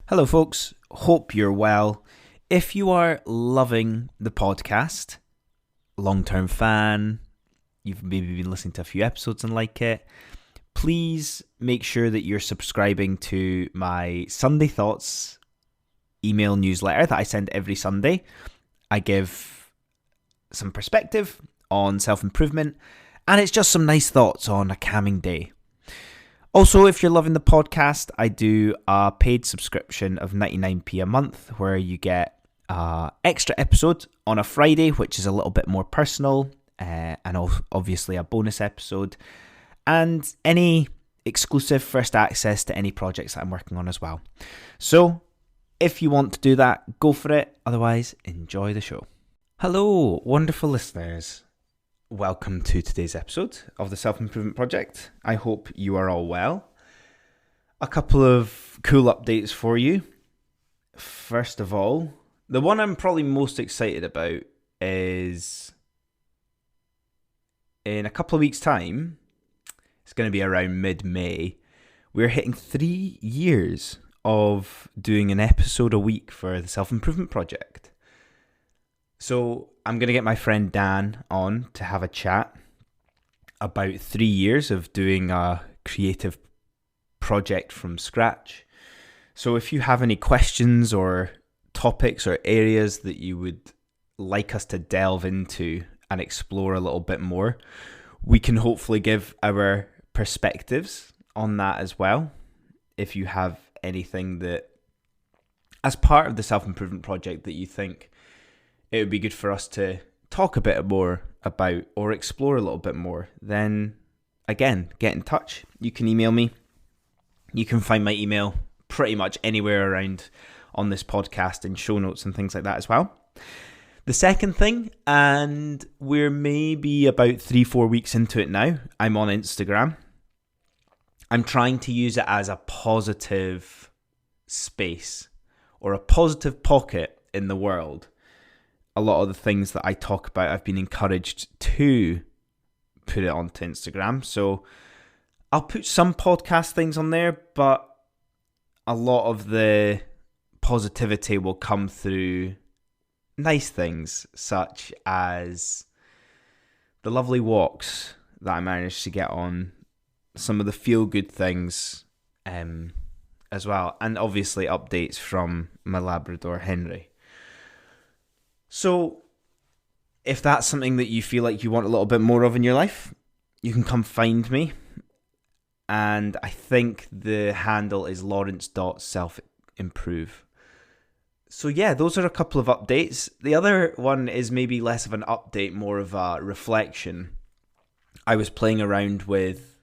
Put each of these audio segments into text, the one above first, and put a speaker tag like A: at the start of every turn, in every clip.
A: Hello, folks. Hope you're well. If you are loving the podcast, long-term fan, you've maybe been listening to a few episodes and like it, please make sure that you're subscribing to my Sunday Thoughts email newsletter that I send every Sunday. I give some perspective on self-improvement, and it's just some nice thoughts on a calming day. Also, if you're loving the podcast, I do a paid subscription of 99p a month where you get an extra episode on a Friday, which is a little bit more personal, and obviously a bonus episode, and any exclusive first access to any projects that I'm working on as well. So, if you want to do that, go for it. Otherwise, enjoy the show. Hello, wonderful listeners. Welcome to today's episode of the Self-Improvement Project. I hope you are all well. A couple of cool updates for you. First of all, the one I'm probably most excited about is in a couple of weeks' time, it's going to be around mid-May, we're hitting 3 years of doing an episode a week for the Self-Improvement Project. So I'm going to get my friend Dan on to have a chat about 3 years of doing a creative project from scratch. So if you have any questions or topics or areas that you would like us to delve into and explore a little bit more, we can hopefully give our perspectives on that as well. If you have anything that, as part of the Self-Improvement Project, that you think it would be good for us to talk a bit more about or explore a little bit more, then again, get in touch. You can email me. You can find my email pretty much anywhere around on this podcast and show notes and things like that as well. The second thing, and we're maybe about 3-4 weeks into it now, I'm on Instagram. I'm trying to use it as a positive space or a positive pocket in the world. A lot of the things that I talk about, I've been encouraged to put it onto Instagram. So I'll put some podcast things on there, but a lot of the positivity will come through nice things, such as the lovely walks that I managed to get on, some of the feel-good things as well, and obviously updates from my Labrador, Henry. So, if that's something that you feel like you want a little bit more of in your life, you can come find me. And I think the handle is lawrence.selfimprove. So yeah, those are a couple of updates. The other one is maybe less of an update, more of a reflection. I was playing around with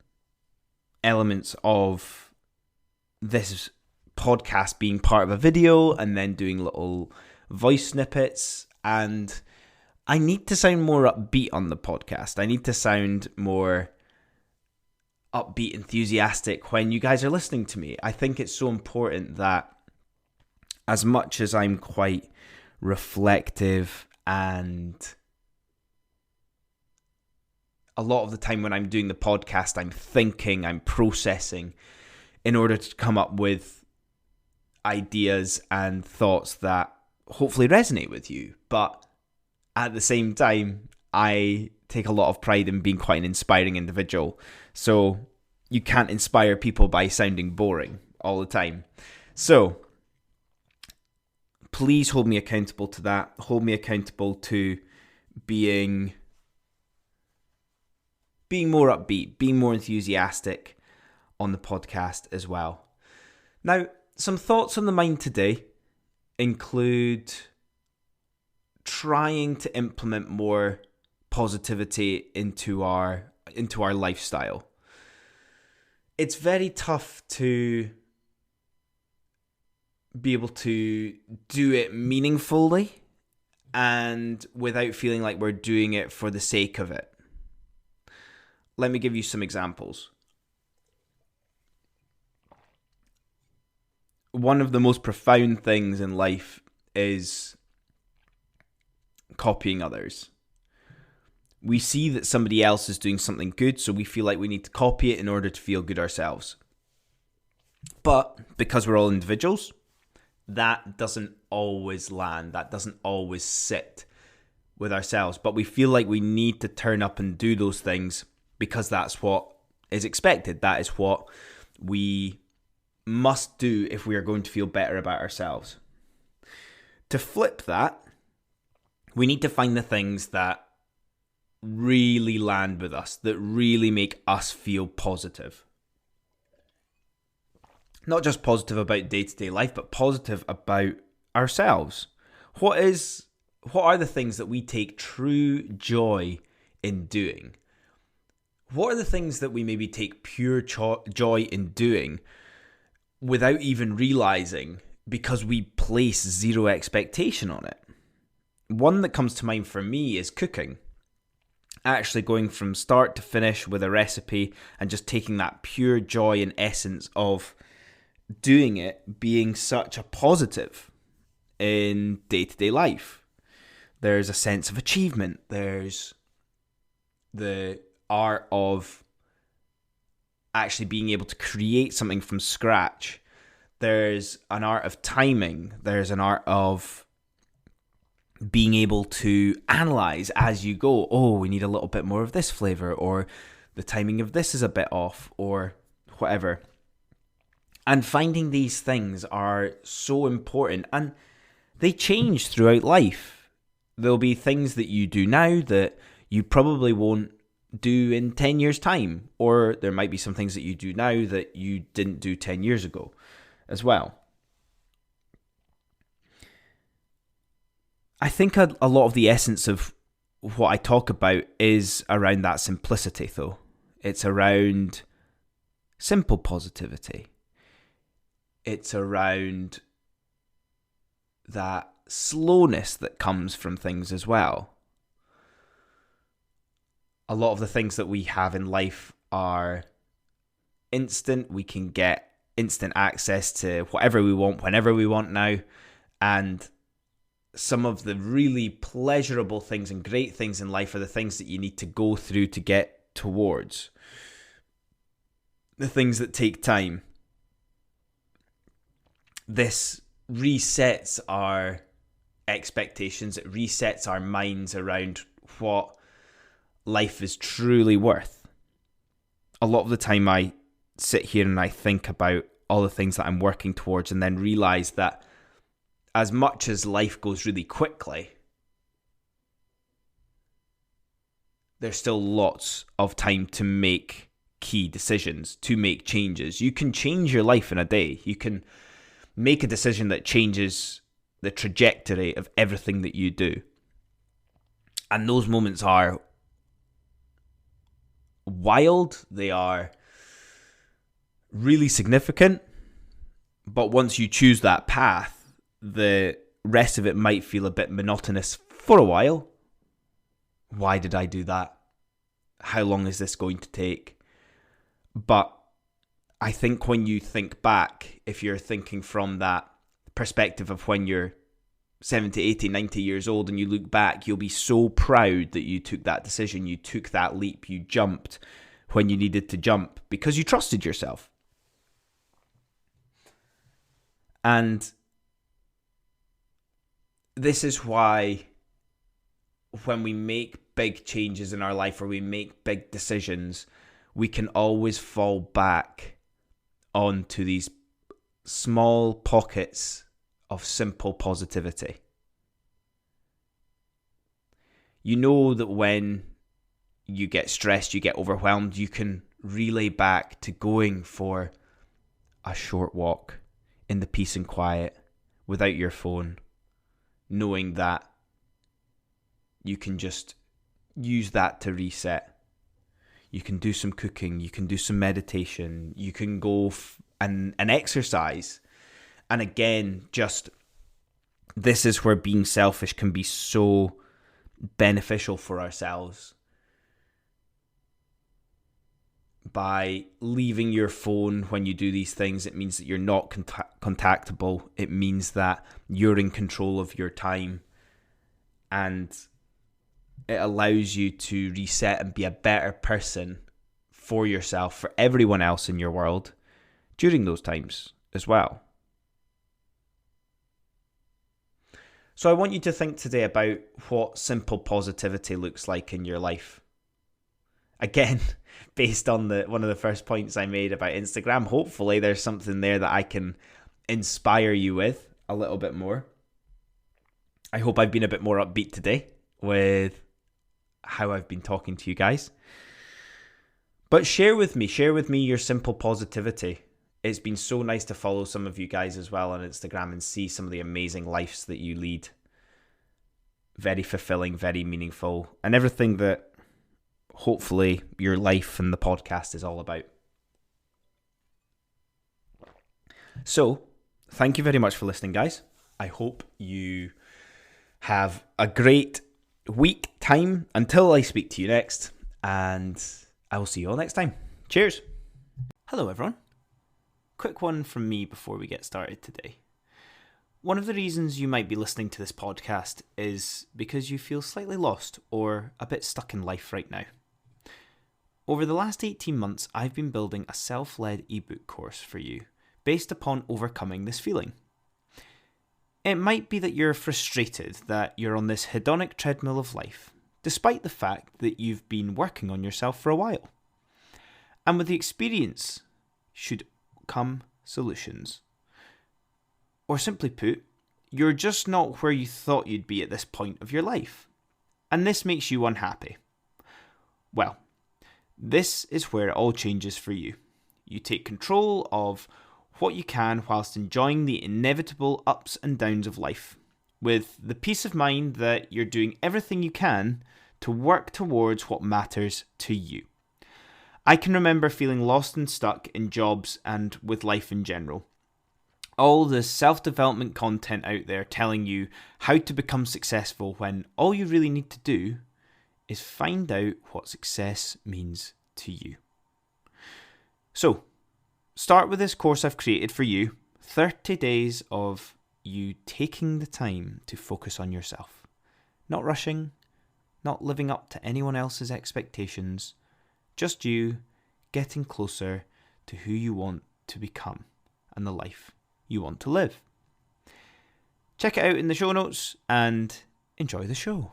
A: elements of this podcast being part of a video and then doing little voice snippets. And I need to sound more upbeat on the podcast. I need to sound more upbeat, enthusiastic when you guys are listening to me. I think it's so important that as much as I'm quite reflective, and a lot of the time when I'm doing the podcast, I'm thinking, I'm processing in order to come up with ideas and thoughts that hopefully resonate with you. But at the same time, I take a lot of pride in being quite an inspiring individual. So you can't inspire people by sounding boring all the time. So please hold me accountable to that. Hold me accountable to being more upbeat, being more enthusiastic on the podcast as well. Now, some thoughts on the mind today include trying to implement more positivity into our lifestyle. It's very tough to be able to do it meaningfully and without feeling like we're doing it for the sake of it. Let me give you some examples. One of the most profound things in life is copying others. We see that somebody else is doing something good, so we feel like we need to copy it in order to feel good ourselves. But because we're all individuals, that doesn't always land, that doesn't always sit with ourselves, but we feel like we need to turn up and do those things because that's what is expected. That is what we must do if we are going to feel better about ourselves. To flip that, we need to find the things that really land with us, that really make us feel positive. Not just positive about day-to-day life, but positive about ourselves. What are the things that we take true joy in doing? What are the things that we maybe take pure joy in doing without even realizing because we place zero expectation on it? One that comes to mind for me is cooking. Actually going from start to finish with a recipe and just taking that pure joy and essence of doing it being such a positive in day-to-day life. There's a sense of achievement. There's the art of actually being able to create something from scratch. There's an art of timing. There's an art of being able to analyze as you go. Oh, we need a little bit more of this flavor, or the timing of this is a bit off, or whatever. And finding these things are so important, and they change throughout life. There'll be things that you do now that you probably won't do in 10 years' time, or there might be some things that you do now that you didn't do 10 years ago as well. I think a lot of the essence of what I talk about is around that simplicity, though. It's around simple positivity. It's around that slowness that comes from things as well. A lot of the things that we have in life are instant. We can get instant access to whatever we want, whenever we want now. And some of the really pleasurable things and great things in life are the things that you need to go through to get towards. The things that take time. This resets our expectations. It resets our minds around what life is truly worth. A lot of the time I sit here and I think about all the things that I'm working towards and then realize that as much as life goes really quickly, there's still lots of time to make key decisions, to make changes. You can change your life in a day. You can make a decision that changes the trajectory of everything that you do. And those moments are wild. They are really significant. But once you choose that path, the rest of it might feel a bit monotonous for a while. Why did I do that? How long is this going to take? But I think when you think back, if you're thinking from that perspective of when you're 70, 80, 90 years old and you look back, you'll be so proud that you took that decision, you took that leap, you jumped when you needed to jump because you trusted yourself. And this is why when we make big changes in our life or we make big decisions, we can always fall back onto these small pockets of simple positivity. You know that when you get stressed, you get overwhelmed, you can relay back to going for a short walk in the peace and quiet without your phone, knowing that you can just use that to reset. You can do some cooking, you can do some meditation, you can go and exercise. And again, just this is where being selfish can be so beneficial for ourselves. By leaving your phone when you do these things, it means that you're not contactable. It means that you're in control of your time. And it allows you to reset and be a better person for yourself, for everyone else in your world during those times as well. So I want you to think today about what simple positivity looks like in your life. Again, based on one of the first points I made about Instagram, hopefully there's something there that I can inspire you with a little bit more. I hope I've been a bit more upbeat today with how I've been talking to you guys. But share with me your simple positivity. It's been so nice to follow some of you guys as well on Instagram and see some of the amazing lives that you lead. Very fulfilling, very meaningful, and everything that hopefully your life and the podcast is all about. So, thank you very much for listening, guys. I hope you have a great week time until I speak to you next, and I will see you all next time. Cheers. Hello, everyone. Quick one from me before we get started today. One of the reasons you might be listening to this podcast is because you feel slightly lost or a bit stuck in life right now. Over the last 18 months, I've been building a self-led ebook course for you based upon overcoming this feeling. It might be that you're frustrated that you're on this hedonic treadmill of life, despite the fact that you've been working on yourself for a while. And with the experience should come solutions. Or simply put, you're just not where you thought you'd be at this point of your life. And this makes you unhappy. Well, this is where it all changes for you. You take control of what you can whilst enjoying the inevitable ups and downs of life, with the peace of mind that you're doing everything you can to work towards what matters to you. I can remember feeling lost and stuck in jobs and with life in general. All the self-development content out there telling you how to become successful when all you really need to do is find out what success means to you. So, start with this course I've created for you, 30 days of you taking the time to focus on yourself. Not rushing, not living up to anyone else's expectations, just you getting closer to who you want to become and the life you want to live. Check it out in the show notes and enjoy the show.